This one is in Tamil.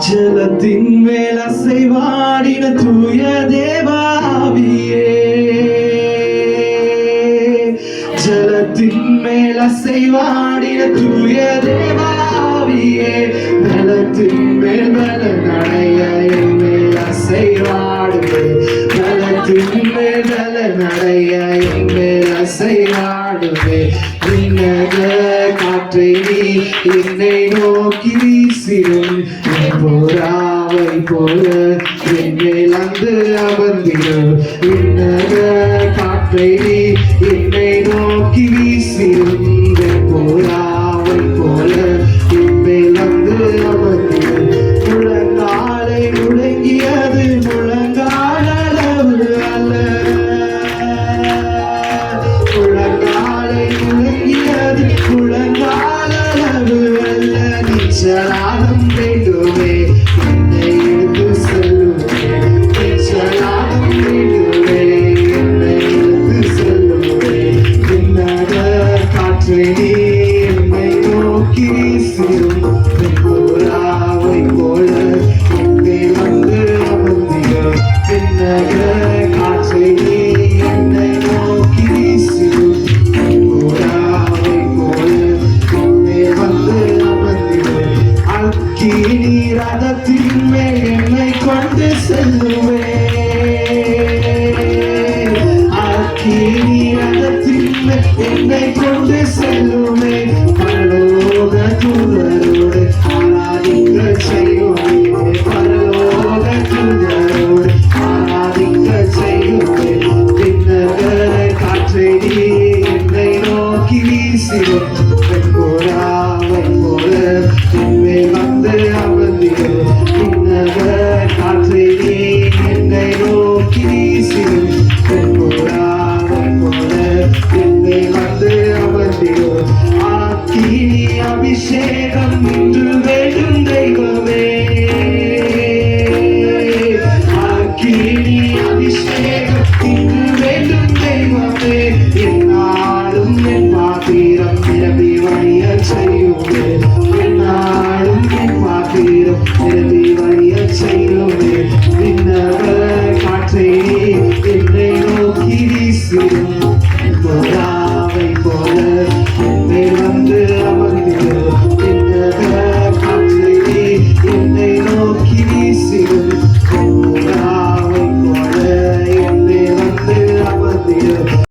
ஜலத்தின் மேல் அசைவாடின தூய தேவாவியே, ஜலத்தின் மேல் அசைவாடின தூய தேவாவியே, நலத்தின் மேல் பல நடைய என் மேல் அசைவாடுவே, நலத்தின் மேல் பல நடைய என் மேல் அசைவாடுவே. காற்றை நீ என்னை நோக்கி வீசிடும், போராவை போல என் மேல் வந்து அமர்ந்திடும். காற்றை நீ என்னை நோக்கி வீசிடும், போராவை போல என் மேல் வந்து அமர்ந்திடும். முழங்காலை முழங்கியது முழங்கால் அளவு அல்ல, முழங்காலை முழங்கியது முழங்கால் அளவு அல்ல. நீச்சலாகம் வேண்டுமே என்னை எடுத்து செல்லுமே, நீச்சலாகம் வேண்டுமே என்னை எடுத்து செல்லுமே. பின்னக காற்றை நீ என்னை நோக்கி வீசிடும், போராவை போல என்னை வந்து அமர்ந்திடும். பின்னக காற்றை நீ என்னை நோக்கி வீசிடும், போராவை போல என்னை வந்து அமர்ந்திடும். அக்கினி ரதத்தின் மேல் என்னை கொண்டு செல்லுவே, அக்கினி ரதத்தின் மேல் என்னை கொண்டு செல்லுமே. பரலோக தூதரோடு ஆராதிக்க செய்யுமே, பரலோக தூதரோடு ஆராதிக்க செய்யுமே. பின்னக காற்றை நீ என்னை நோக்கி வீசிடும், போராவை போல என்னை வந்து அமர்ந்திடும். பின்னக காற்றை நீ என்னை நோக்கி வீசிடும், போராவை போல என்னை வந்து அமர்ந்திடும். அக்கினி அபிஷேகம் இன்று வேண்டும் தெய்வமே, அக்கினி அபிஷேகம் இன்று வேண்டும் தெய்வமே. என்னாலும் என் பாத்திரம் நிரம்பி வழிய செய்யுமே,